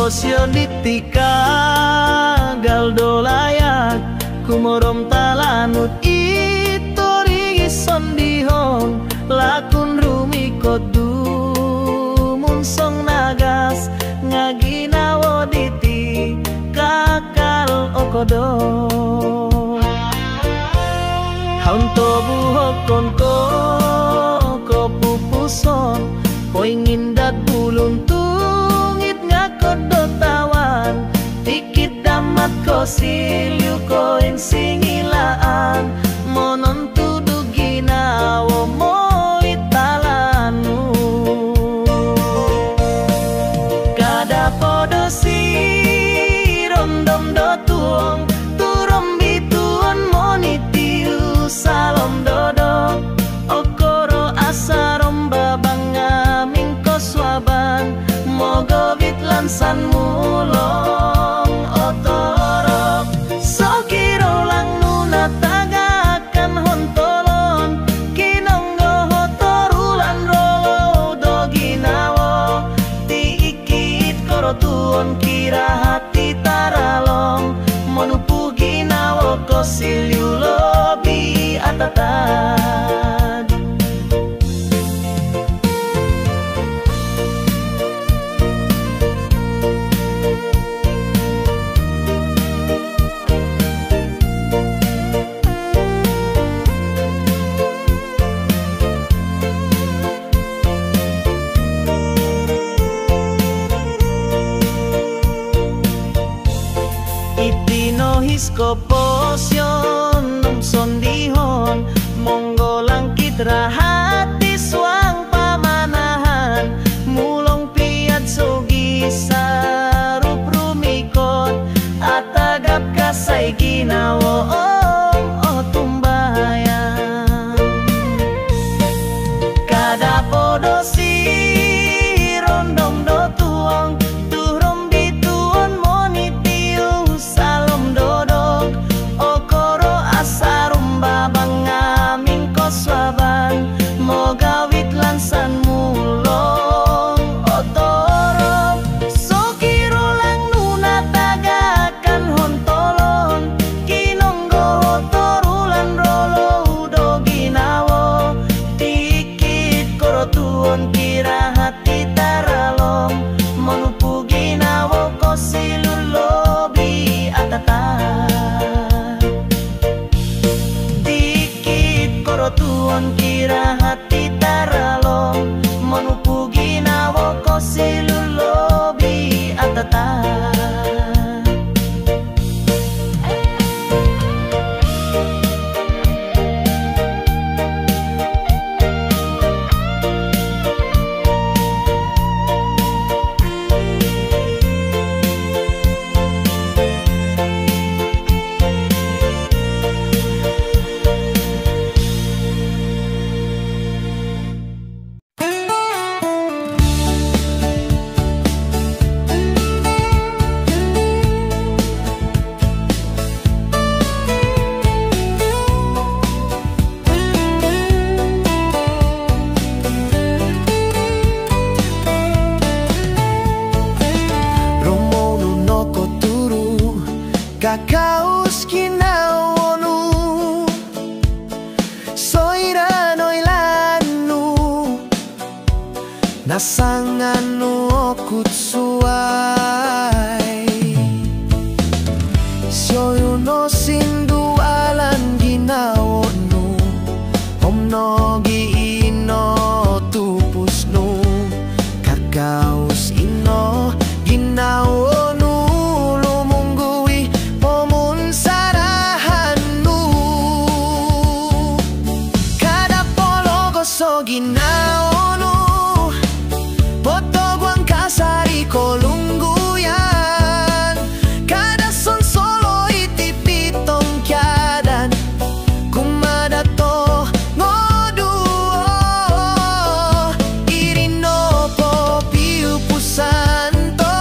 Posionitika galdo layak kumorom talanut itori sondihong lakun rumi kodu munsong nagas ngaginawo diti kakal okodo haunto buhok konko kopupuson poingindat buluntu tawan tikit damat ko silyu ko insingilaan monon tudu ginawo mo italanu kada podo si rondom do tuong turom bituon monitiu salom dodo okoro asarom babanga mingko swaban mogo lan mulong otorok sokiro lang nuna tagakan hontolon kinonggo hotorulan rolo do ginawo tiikit korotuon kira hati taralong monupu ginawo ko silyu lobi atatad Koposyon nung sondihon monggo langkit rahati suang pamanahan mulong piat sugi sarup rumikot atagap kasay ginawo o tumbayan kada podo si rondong do tuong turom bituon monitiu salom dodok okoro asarum babang ngaming koswaban mogawit lansan mulong otoro sokiro lang nuna tagakan hontolon kinonggo torulan rolo do ginawo tikit korotuon kira hati taralong menupu ginawo kosilulobi atata tuon kira hati taralong menupu ginawo kosilulobi atata Kakaus kinawonu soira noilanu nasanganu okutsuai soyuno sindu alan ginawonu omnogi ino tupusnu kakaus ino ginawonu ginaonu potogwang kasari kolungguyan kada son solo itipitong kiadan kumadato ngoduo irino popiu pusanto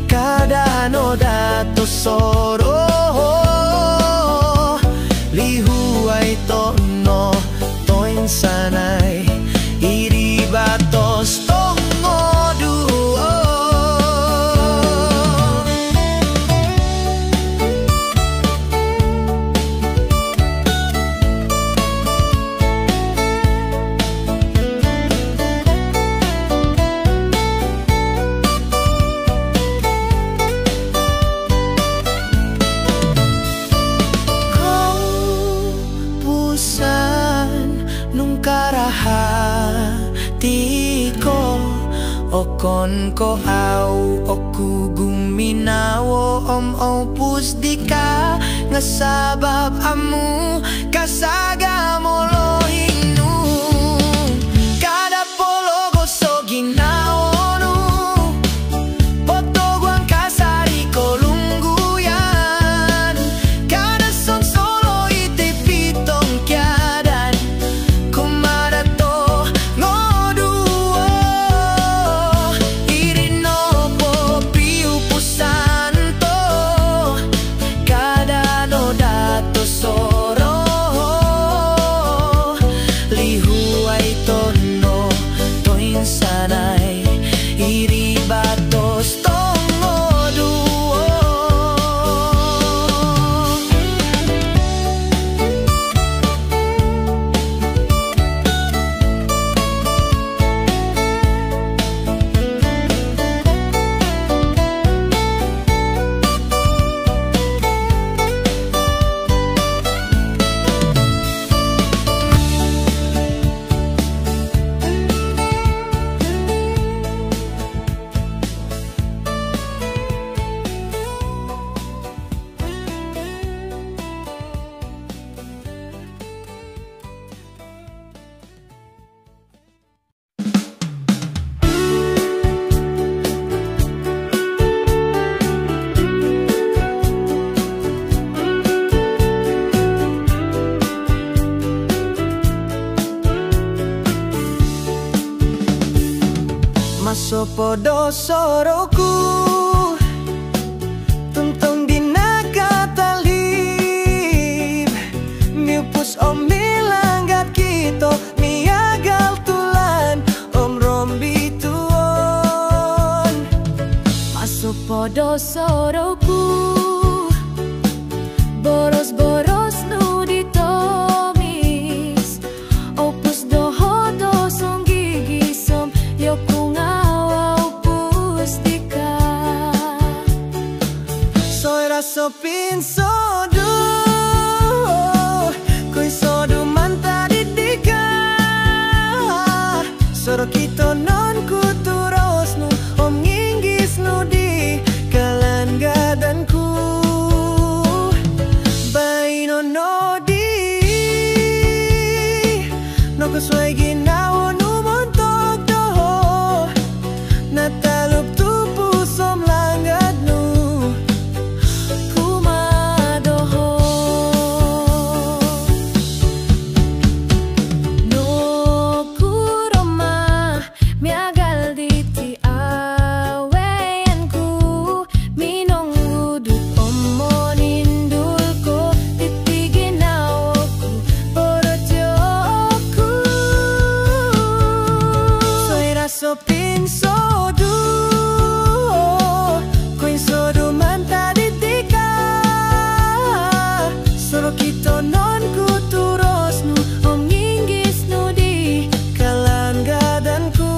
kada no dato soro lihuay tono sanay iribatos tongoduo tiko okon ko au oku guminawo opus dika ngasabab amu kasaga molohinu kada pologo so ginaonu potogwang kasari kolungguyan kada son solo itipitong kiadan kumadato soro Maso podo soroku tuntong dinaga talib miupus om milanggat kito miagal tulan om rombi tuon. Maso podo soroku boros-boros nu ditomis opus doho dosong gigi som yoku ngawau pustika Soy raso pinsodu Kui sodu manta didika Soro kito non kuturos nu om nginggis nu di kalan gadanku Baino no di No kusuai ginawo nu montok doho Nataluk tupu som langgat nu kumadoho no kuroma miagal diti aweyanku minong udut omonindulko titiginawoku borotyoku Soy raso pinsodu Kuin sodu manta ditika Soro kito non kuturos nu om nginggis nu di kalan gadanku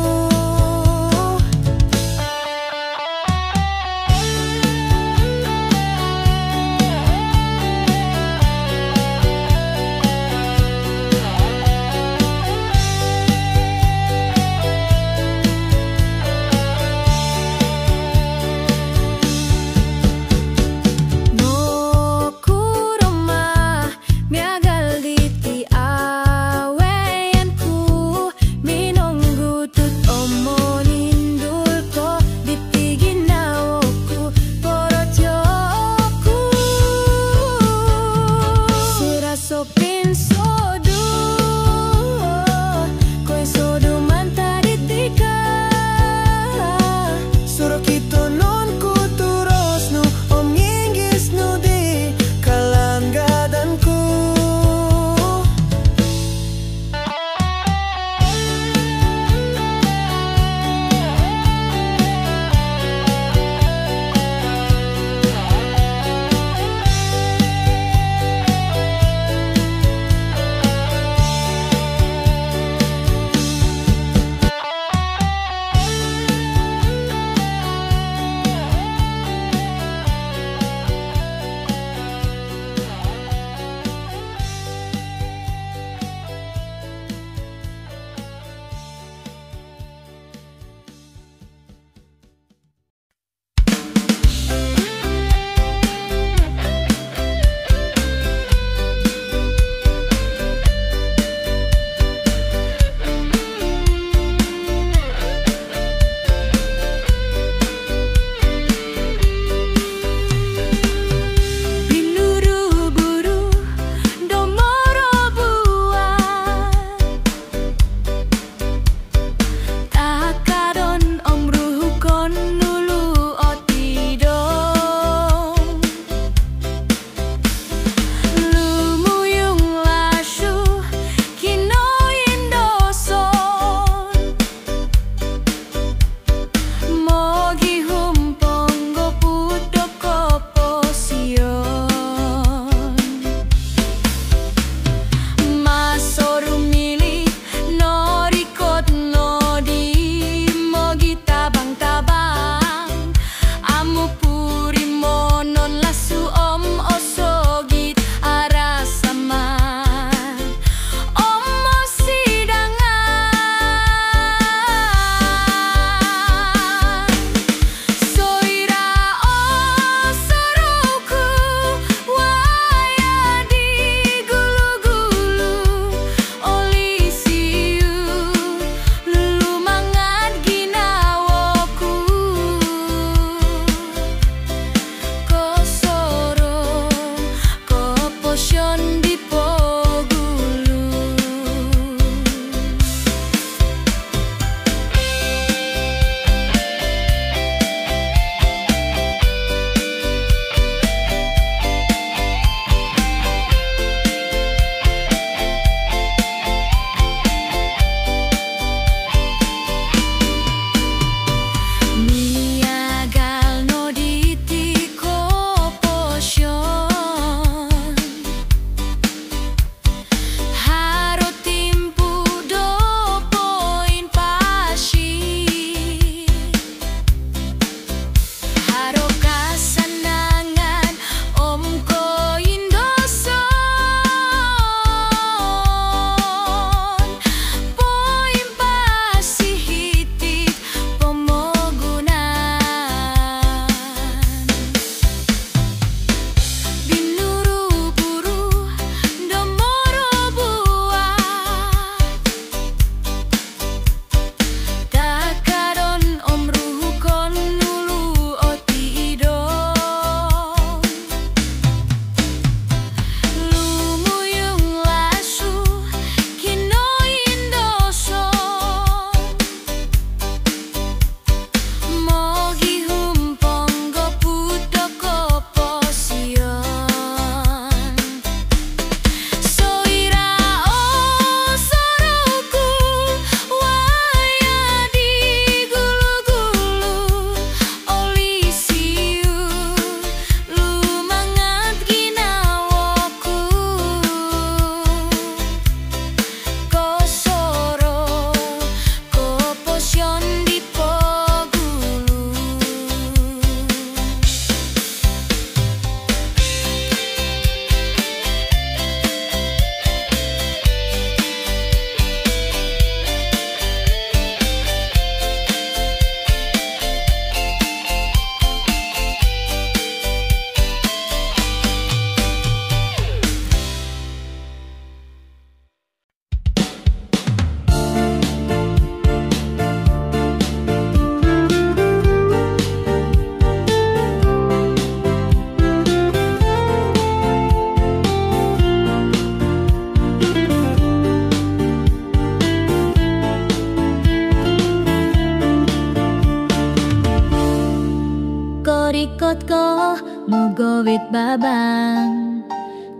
ikot ko mugawit babang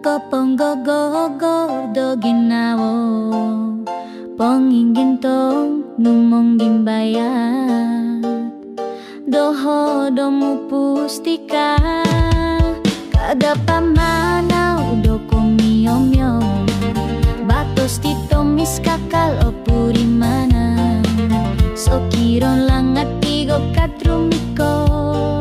kopong gogor do ginawo pongingin tong numong gimbayat doho domu pustika kada pamanaw do kumiyomyo batos tito miskakal opuri mana so kiron langat tigo katrumikot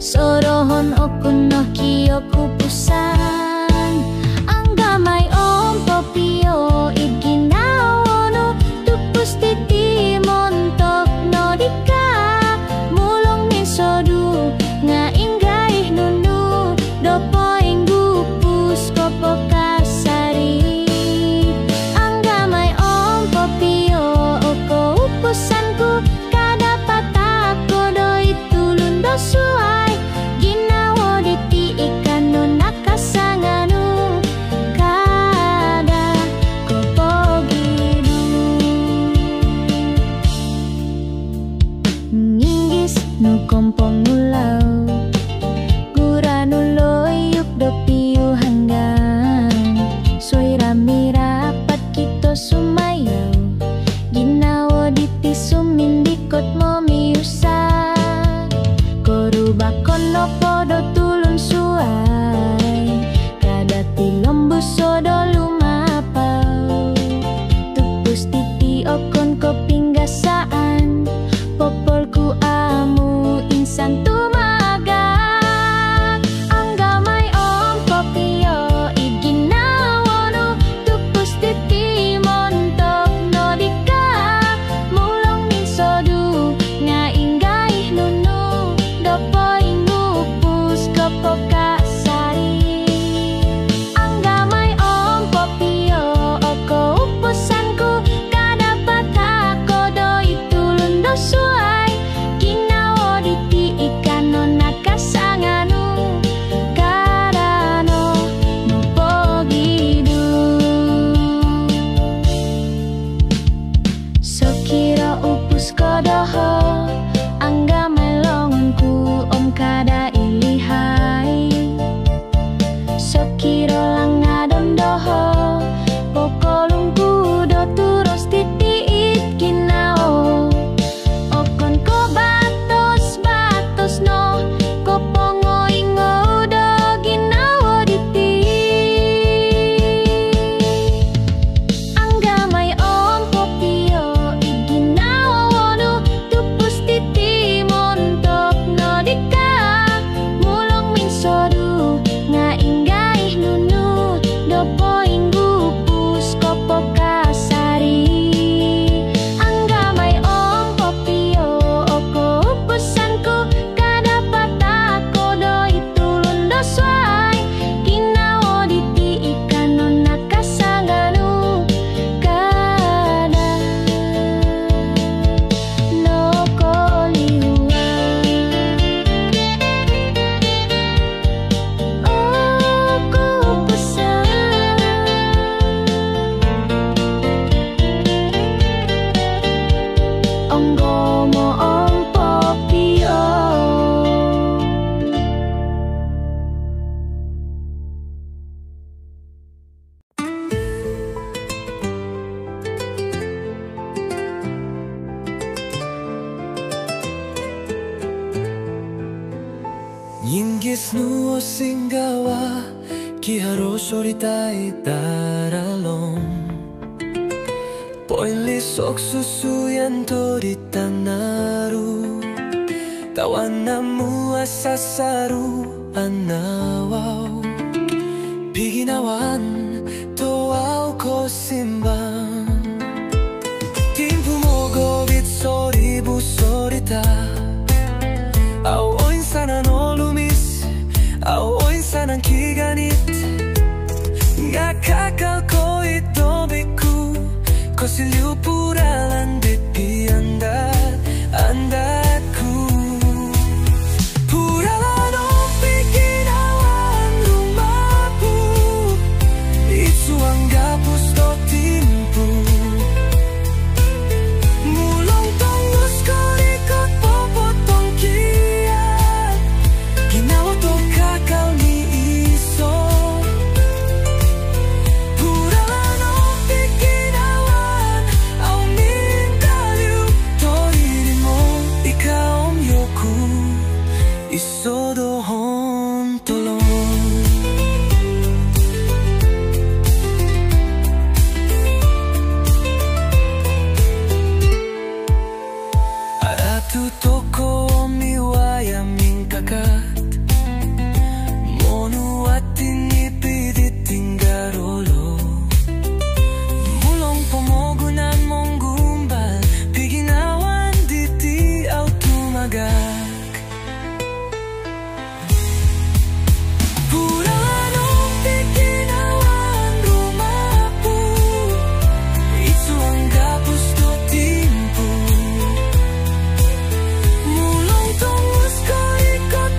sorohon okuno kiyo kupusan ang gamay om popio iginawono tupus titi montok no dika mulong min sodu nga inggay nunu dopo inggupus kopo kasari ang gamay om popio oko upusanku kada patako do itulun do suay ginawo diti ikan no nakasanganu kada kopo gidu nginggis no kompong ulaw guranuloy yuk do piu hanggang soy rami rapat kito sumayaw ginawo diti sumindikot mo miusa korubakon no podo tulun suay kada tilombus sodo lumapaw tupus titi okon ko pinggasaan popolku amu insan tumagang ang gamay om popio iginawono tupus titi montok no dika mulong min sodu nga inggay nunu dopo ingupus kopo kasari ang gamay om popio oko upusanku kada patako do itulun do suay ginawo diti ikan no nakasanganu karano no pogidu so kira upus kodoho ang gamay longonku om kada ilihai so kira lang ngadon doho pokolungku do turos titiit ginao okon ko batos batos no kopongo ingo do ginawo diti ang gamay om popio iginawo no tupus titi montok no dika mulong min sodu nga inggay nunu dopo inggupus kopo kasari ang gamay om popio oko upusanku kada patako do itulun do suay ginawo diti ikan no nakasanganu kada no koliwa oko upusan onggo mo om popio Yinggis nuo singgawa ki harus soritai daralong Poinli sok susu yang tori tanaru Tawan namu asasaru anawaw Piginawan toaw ko simbang Timpu mo govit soribu sorita Aoin sana no lumis Aoin sana kiganit Ngakakal ko itobiku Kosiliu puralan depi andatku Puralan o piginawan Tu toko mi wayaming kakat Monu atin ipidit tinggarolo Mulong pomogunan mong gumbal Piginawan diti au tumagak Purawan ang piginawan rumapu Itu ang gapos do timpu Mulong tongus ko ikot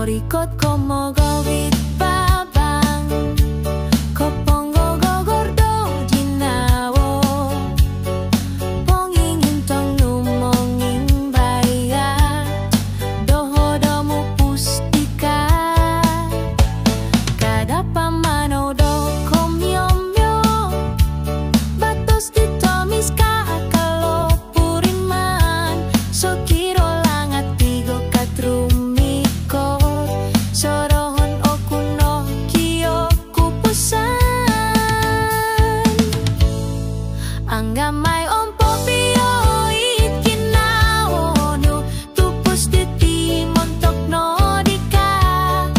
Norikot komo gawit babang Koponggo gogordo jinawo Pongingin tong numonging bayat Dohodomu pustika Kada pamano do komyomyo Batos ditomis ka akalo puriman Sokiro langat tigo katrumikot Sorohon okuno kiyo kupusan Anggamay ompo piyo itkinawono Tupus diti montok no dika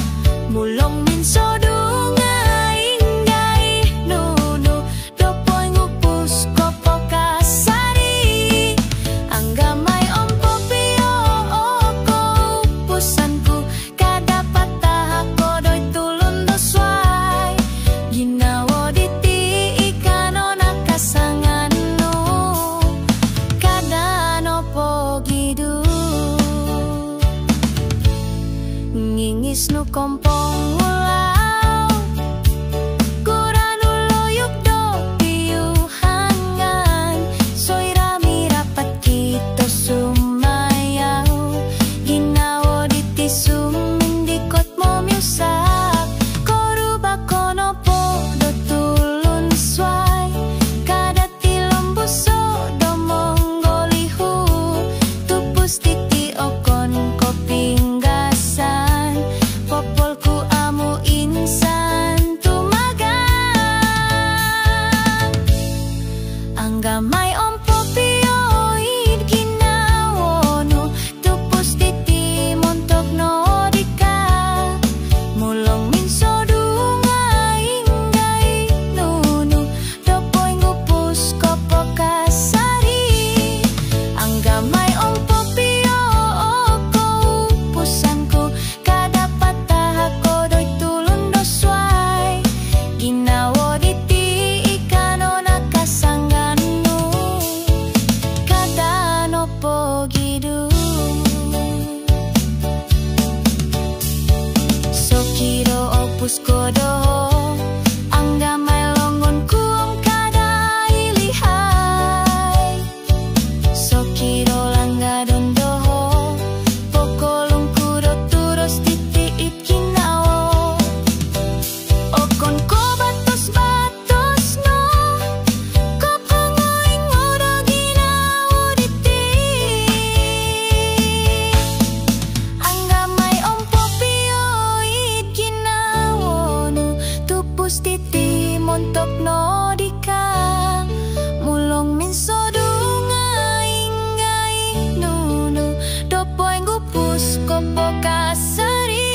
Mulong minso dungay ingay nunu Dopoy ngupus kopo kasari Anggamay ompo piyo oko upusanku Kada patah ako doy tulun dosway Ginawo diti ikano nakasangano Kada no pogidu Ngingis nu kompong ulaw Kuranu loyok do piyuhangan Soy rami rapat kita sumayaw Ginawo diti sumindikot mo miusak Koruba kono po do tulun sway Kada tilombuso do monggolihu Tupus titi okon kopinggasan Popolku amu insan tumagang Anggamay ompo piyo ginawono Tupus titi montok no dika Mulong minso dungay ingay nunu Dopoy ngupus kopo kasari Anggamay ompo piyo oko upusanku Kada patah ako doy tulun dosway Ginawo diti ikano nakasangano Kada no pogidu Sokiro opus kodo Anggamay longon kuom kada ilihay Sokiro langga dondoho Pokolong kudo turos titi itkinawo Okon ko batos-batos no Kopangoing odo ginawo diti Anggamay ompo piyo itkinawo no Tupus titi montok no dika Mulong minso dungay ingay nunu Dopoy ngupus kopo kasari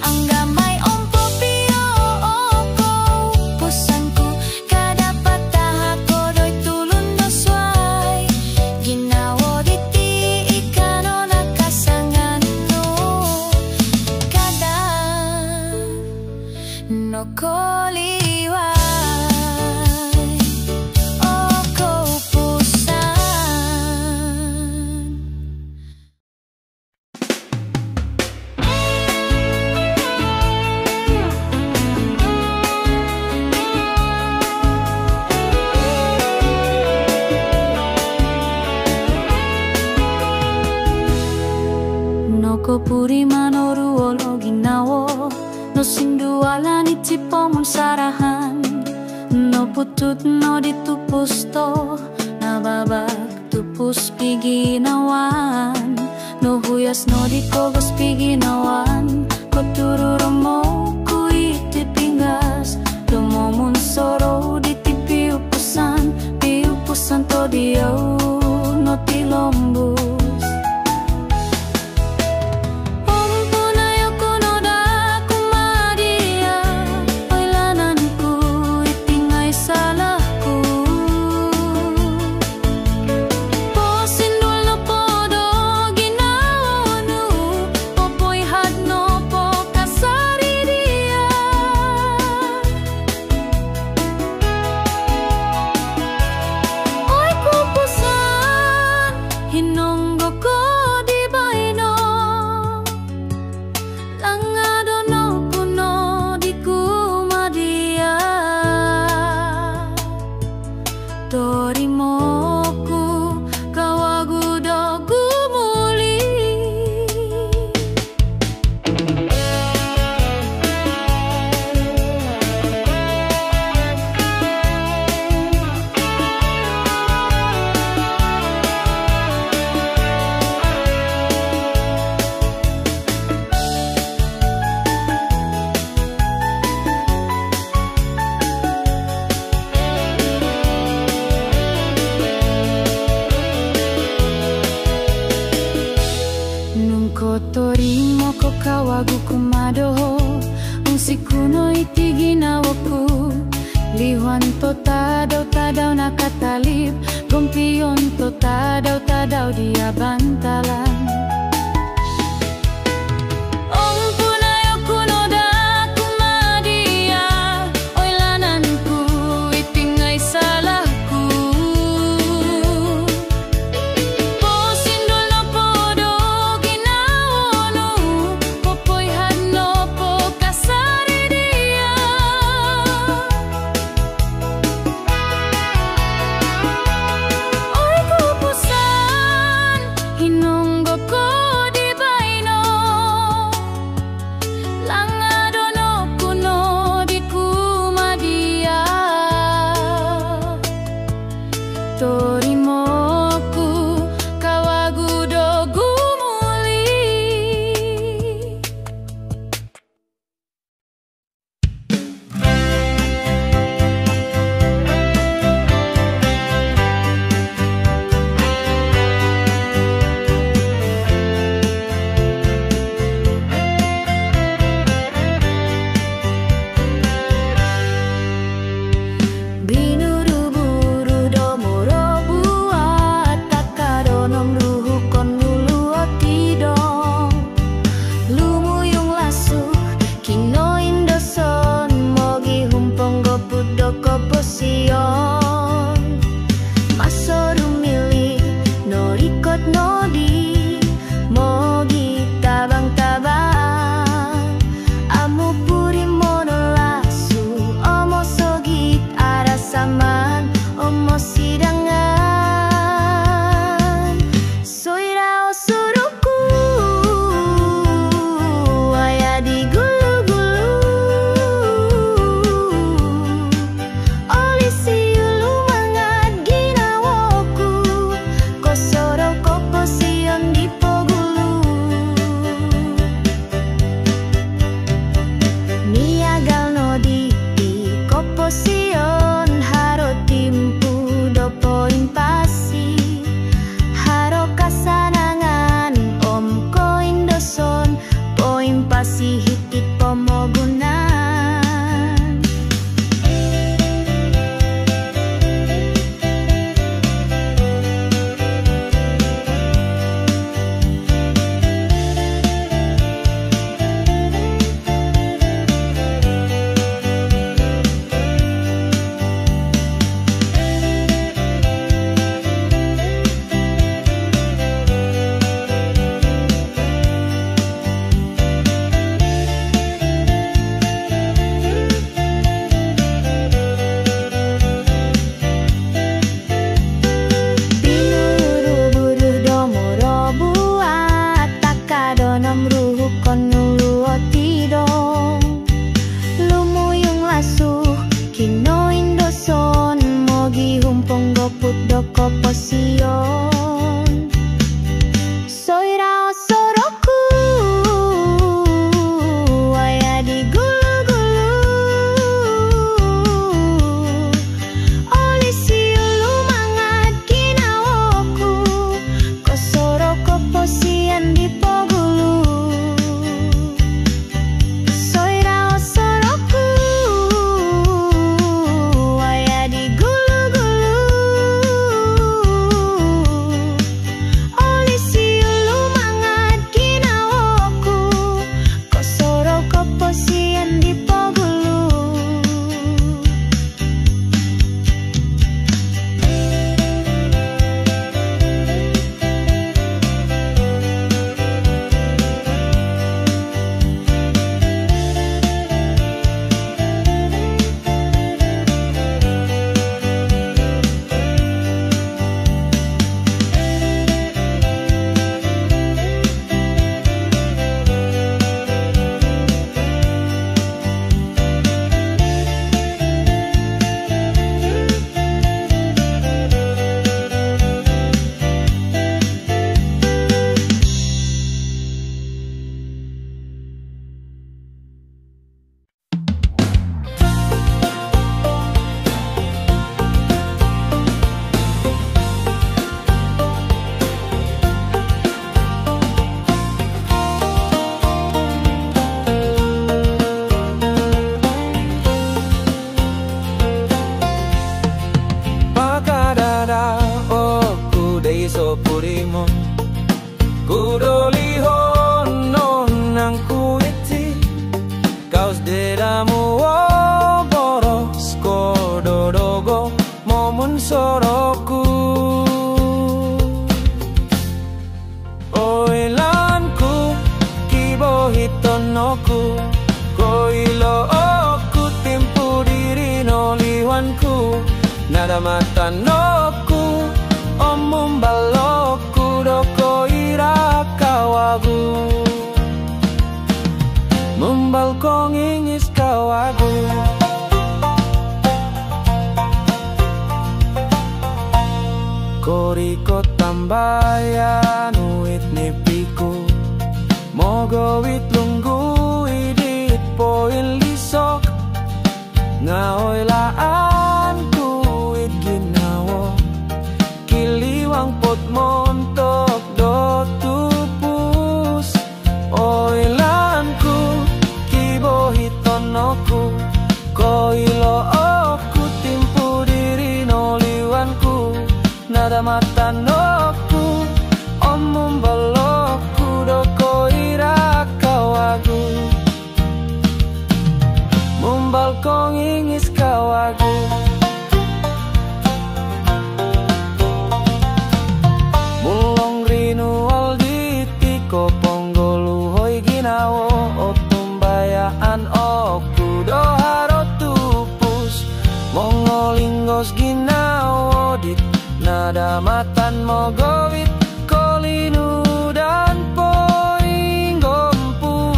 Anggamay ompo piyo oko upusanku Kada patah ako doy tulun dosway Ginawo diti ikano nakasangano Kada no koliway oko upusan Noko puri manoru olo ginawo No sindualan itipomon sarahan No putut no ditupus to Nababag tupus piginawan No huyas no dikogos piginawan Kotururomo ku itipingas Lumomon soro ditipiupusan Piupusan to diyaw no tilombus No kawagu kumadoho Musiku no iti ginawaku Lihuan to tadaw nakatalip Gompiyon to tadaw dia bantalan Om punayo kuno da kumadia Oy lananku itingay salahku Posindol no podo ginawono Popoy hadno po kasari dia Oy kupusan hinunggo ko di baino Langadono kuno di kumadia Torimoku kawagu dogu muli Binuru-buru domoro buat takadonom ruhu kon nulu otidong Lumuyung lasu kino indoson mogi humpong goput doko posion Masoru mili norikot nodi mogi tabang-tabang Amu puri mono lasu omo sogit arasaman omo sidangan Soirao suruku aya di gulu-gulu Oli siulu mangat ginawoku Kosoro koposion di pogulu Niagal no di koposion haro timpu do poin pasi Haro kasanangan om koin doson poin pasi hikit pomogunan Binuru-buru domoro buat takadonom ruhu kon nulu otidong Lumuyung lasu kino indoson mogi humpong goput doko posion Soirao soroku aya di gulu-gulu Oli siulu mangat ginawoku Kosoro koposian di pogulu Soirao soroku aya di gulu-gulu Kaus dedamu boros kododogo momen soroku. Oilanku kibo hitonoku koilo oku timpu diri no liwanku nada matanoku omum baloku doko ira kawagu mumbal kong ingis kawagu. Koriko tambayan uit nipiku mogo wit lunggu idit poin lisok ngaoy laanku wit ginawo kiliwang pot montok do tupus. Oilanku kibo hitonoku koilo oku timpu diri no liwanku nada matanoku omum baloku doko ira kawagu mumbal kong ingis kawagu. Mulong rinu alditi ko ponggolu hoi ginawo otumbayaan oku do haro tupus mongolingos ginawo dit nada matan mogowit kolinu dan poing gompus.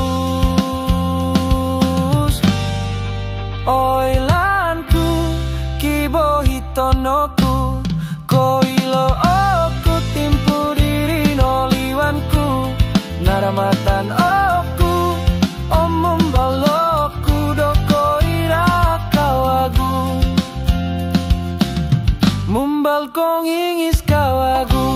Oilanku kibo hitonoku koilo oku timpu diri no liwanku nada matan oku omum baloku doko ira kawagu mumbal kong ingis kawagu.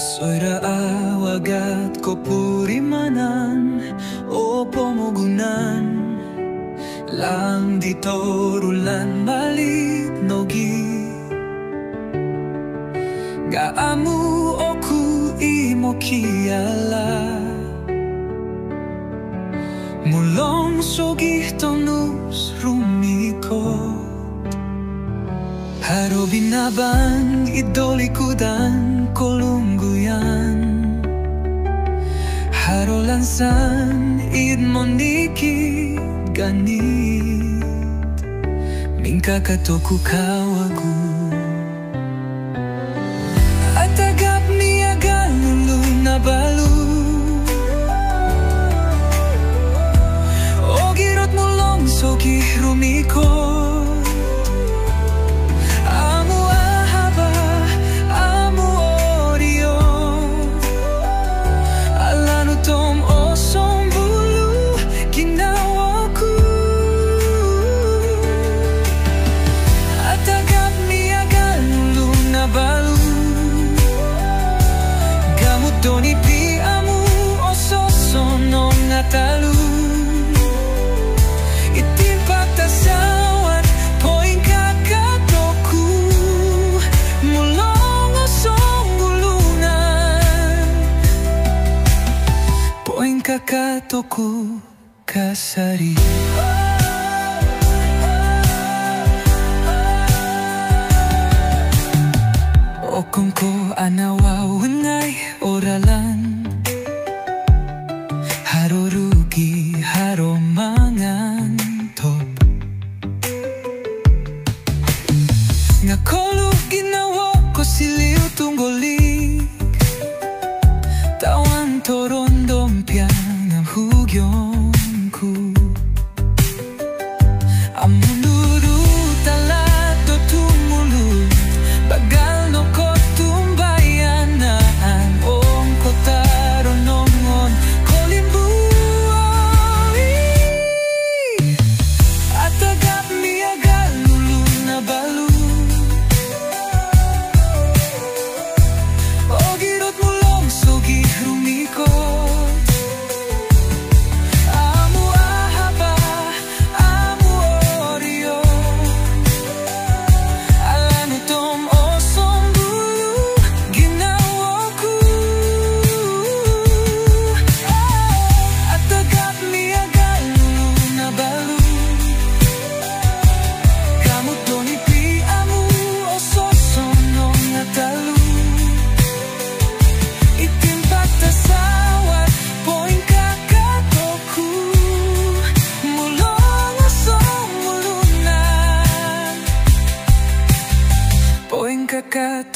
Soira awagat ko purimanan o pomogunan lang dito rulan malit nogi gaamu oku imo kiala mulong sogih tonus rumiko haro binabang idolikudan kolungguyan haro lansan id mondiki ganit mingka katoku kawagu atagap niaga lulu nabalu ogirot mulong sogih rumiko Doni pi amu ososo nong natalu itimpak tasawat poin kakatoku mulong osong gulunan poin kakatoku kasari. Okongko anawawengai oralan haro rugi haro mangantop ngakolo ginawa ko siliw tunggolik tawan toron dompiang ang hugyongku amunuru talat do tumulu bagal no ko tumbayanaan ong kotaro nongon kolimbuoy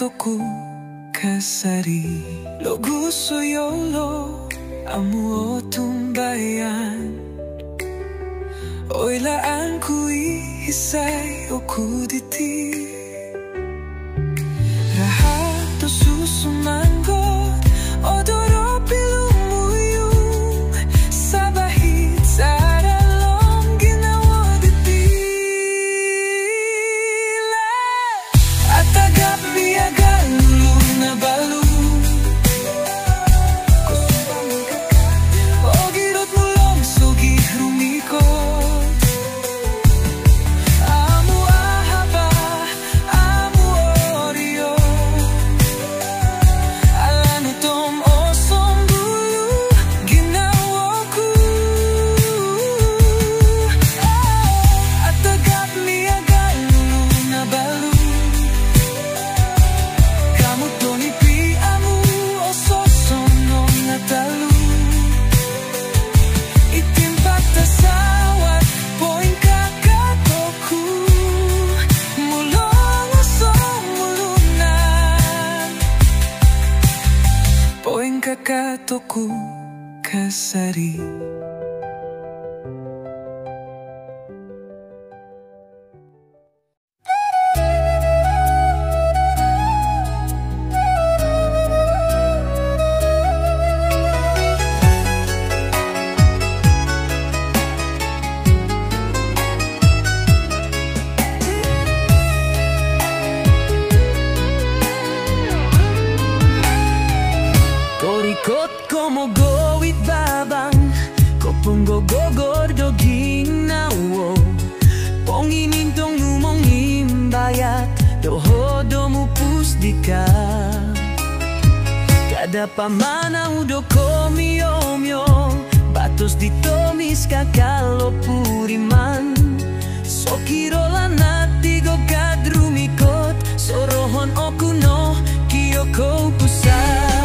toku kasari lo gusto yolo amu o tumbayan oilaan ku ihisay o kuditi raha to susumanggot odoro pilumuyong sa bahit sa aralong ginawa ditila at agap miyagan lulong na balong o girot mulong sugi rumikot amu ahaba amu oryo alan utom osom bulu ginawa ko at agap miyagan lulong na balong kamu toni pi amu o sosonong na talo itimpak tasawat poing kakatoku mulong osong mulunan poing kakatoku kasari Korikot como gowit babang kopunggo gogordo ginawo ponginintong numong imbayat dohodo mupus dika kada pamana udo komiomyo batos ditomis kakalo puriman sokirola natigo kadrumikot sorohon okuno kiyoko pusan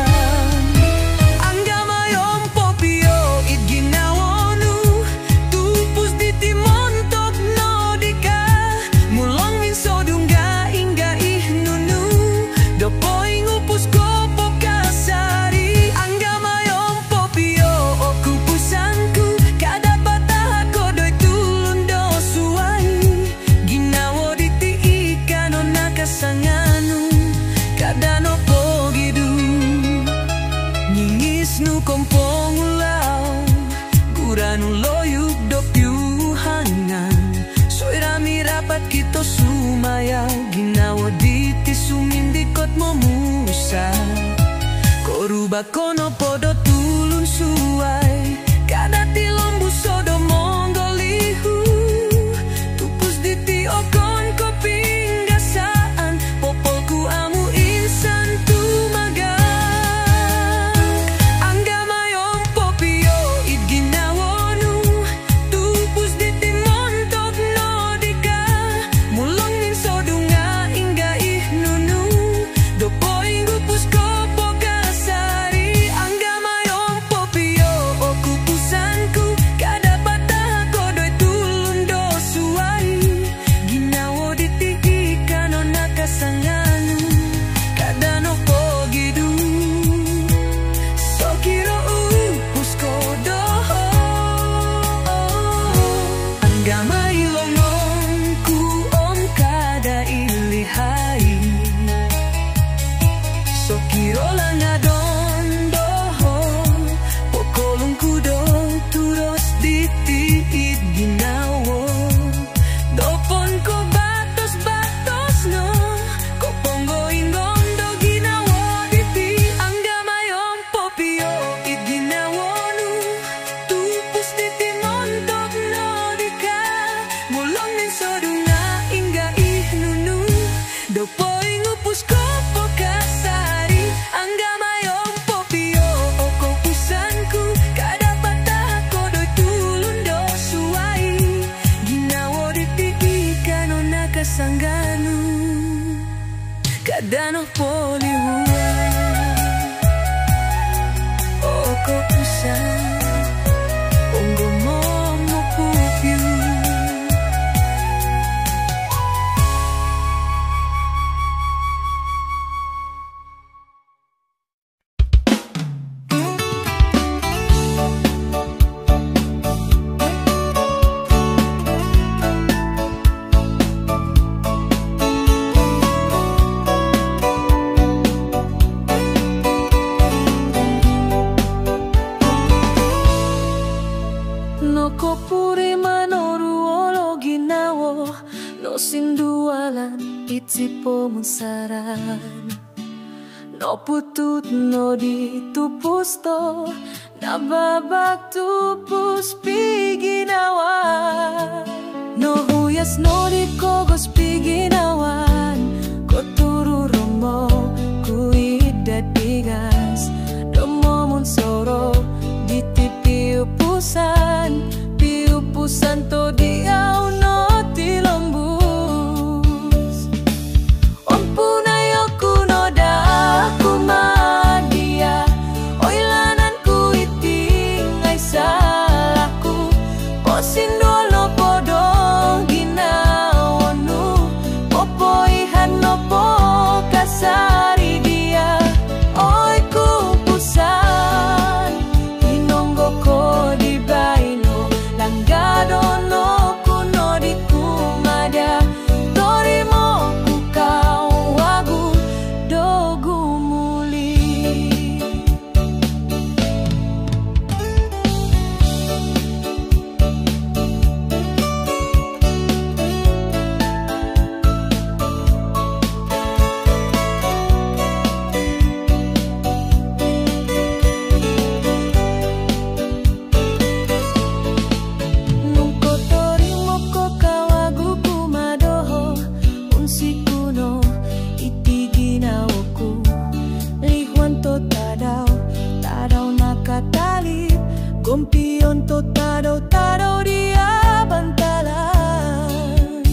ginawa diti sumindikot mo musa koruba kono podo tulun suai kada tilom busodo monggolihu tupus diti okon koping gasaan popolku amu insan tumagang anggamayong popio it ginawonu tupus diti montok no dika mulong sodunga ingga ihnunu dopoing gupus kopo kasari anggamayong popio puri manoruolo ginawo no sindualan itipo mensaran no putut no ditupusto na babak tupus piginawan no huyas no dikogos piginawan koturu romo kuidat digas domo munsoro ditipi upusan piupusan to diau no tilembus ompunayo kuno daku madia oilananku itingai salahku posindolo podo ginawonu opoihan nopo kasari dia oi kupusan inonggo ko di baino langgado no kuno di kumada torimo ku kau wagu dogu muli nungko torimo ko kawagu kumadoho unsi kuno itiginawoku lihuan to tadaw nakatalip gompion to tadaw dia bantalan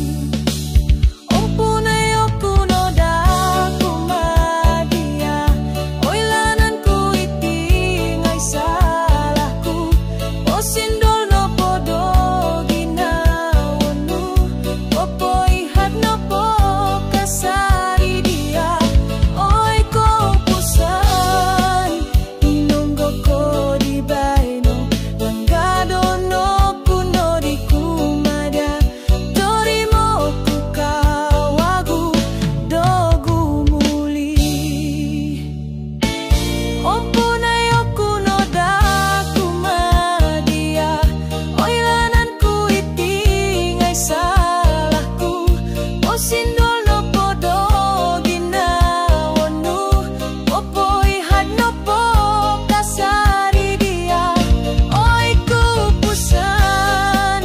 ompunayo kuno daku madia oilananku itingai salahku posindol no podo ginawonu opoihat no po kasari dia oi ko pusan inonggo ko di baino langgado no kuno di kumada torimo ku kawagu dogu muli ompunayo kuno daku madia oilananku itingai salahku posindol no podo ginawonu opoihat no po kasari dia oi kupusan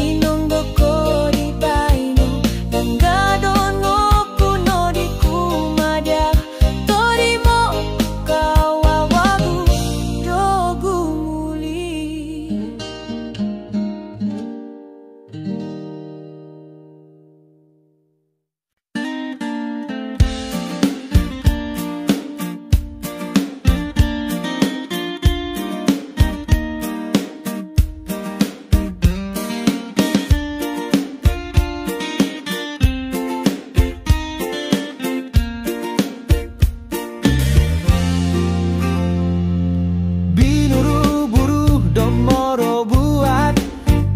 inonggo ko di baino langgado no kuno di kumada torimo kawawagu dogu muli Binuru buru domoro buat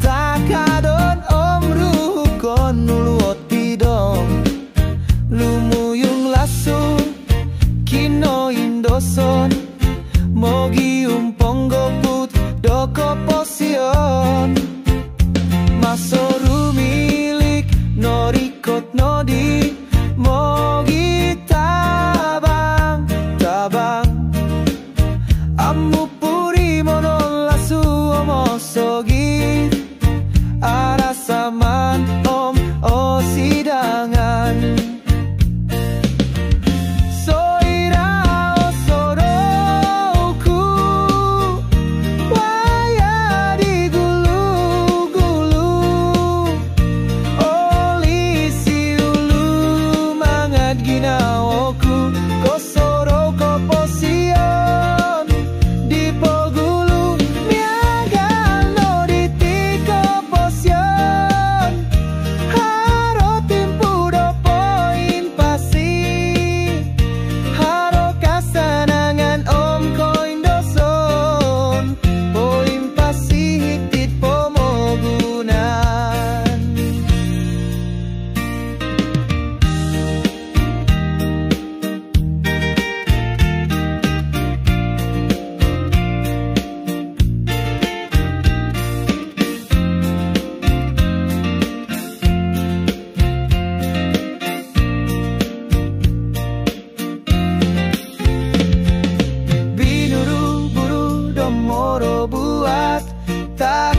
takadon omru kon nuluot pidong lumuyung lasu kino indoson mogi umponggo put doko posion masoru milik norikot nodi mogi tabang Amu puri mono lasu omosogi arasaman om o sidangan soira osoroku waya di gulu-gulu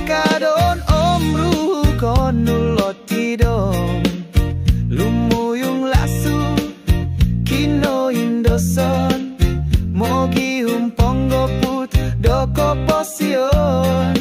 kadon omru kon nulot tidom lumuyung lasu kino indoson mogi humpong goput doko posion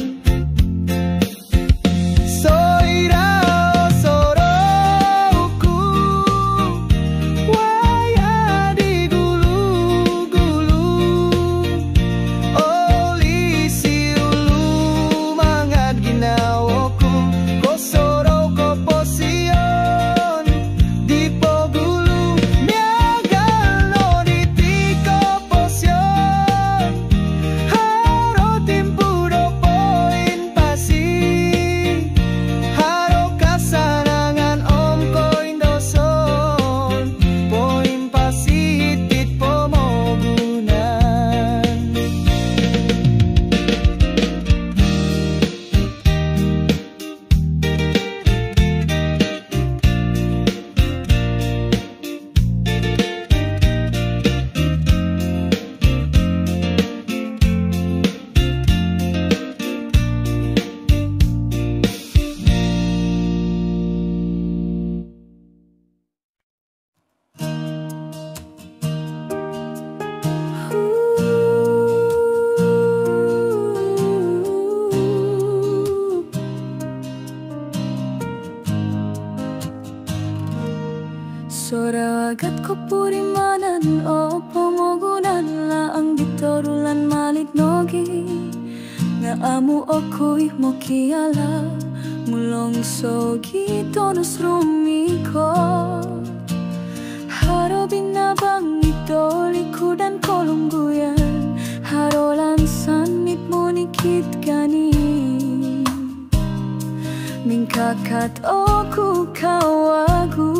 Soragat ko purimanan o pomogunan laang ditorulan malit nogi nga amu oko'y mokiala mulong sogi tonus rumiko haro binabang ito likudan kolungguyan harolan sanmit mo nikit gani mingkakat oku kawagu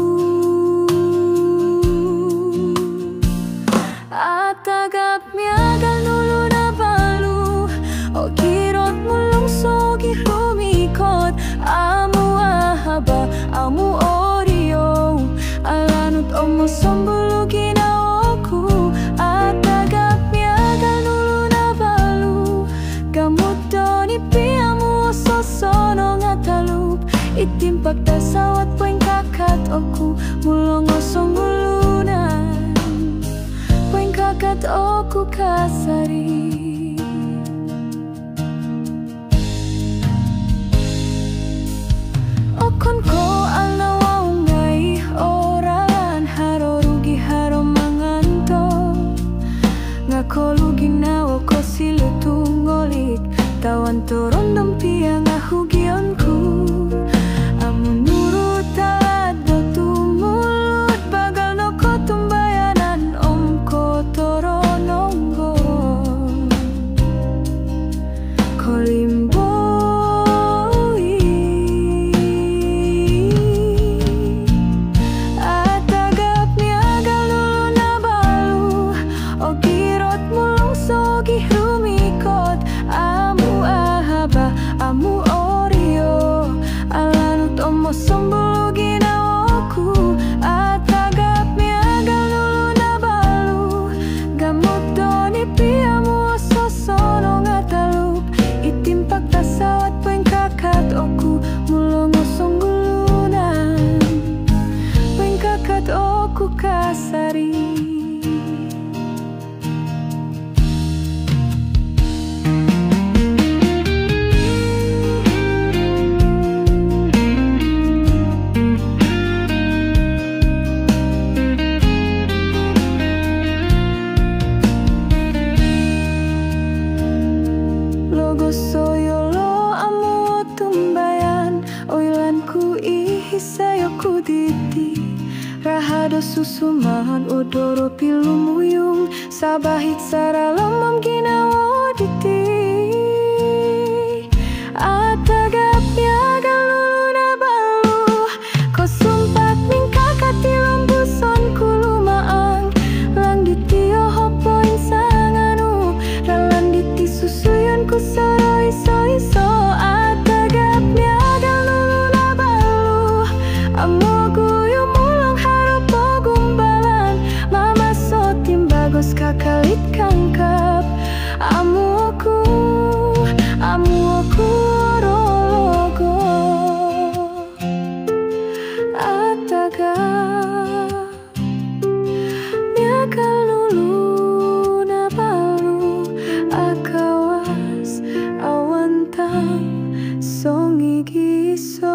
Atagap miagal nulo na balu O kirot mulong sogi rumikot Amu ahaba, amu orio Alanut omo sombulu ginaoku Atagap miagal nulo na balu Gamut doni piamu sosono ngatalup Itimpak tasawat poing kakat oku Mulong osong bulunan Kakat oku kasari Okon ko alawaw ngay oralan haro rugi haro manganto Ngako lugi na ko silutungolik Tawan toron dompia nga hugionku Amun nurut talat do tumulut Bagal no ko tumbayanan ko torononggo Kolimboi Atagap niagal nulo na balu O kirot mulong sogi rumikot Amu ahaba, amu orio Alanut omo sombulu ginaoku Atagap niagal nulo na balu Gamot doni piamu sosono ngatalup Itimpak tasawat poing kakat oku Mulong osong gulunan Poing kakat oku kasari Soyolo amu tumbayan Oilanku ihisayoku diti Rahado susumahan odoro pilumuyung Sabahit saralamam ginawo diti Atagap yagal lulu na balu Ko sumpat mingkakati lambuson kulumaang Lang ditiyo hopoin sanganu Ralan diti susuyun ku iso atagap miagal lulu na balu Amo guyo mulang harap o gumbalan Mama so timbagos kakalit kangkap Amo ku songi giso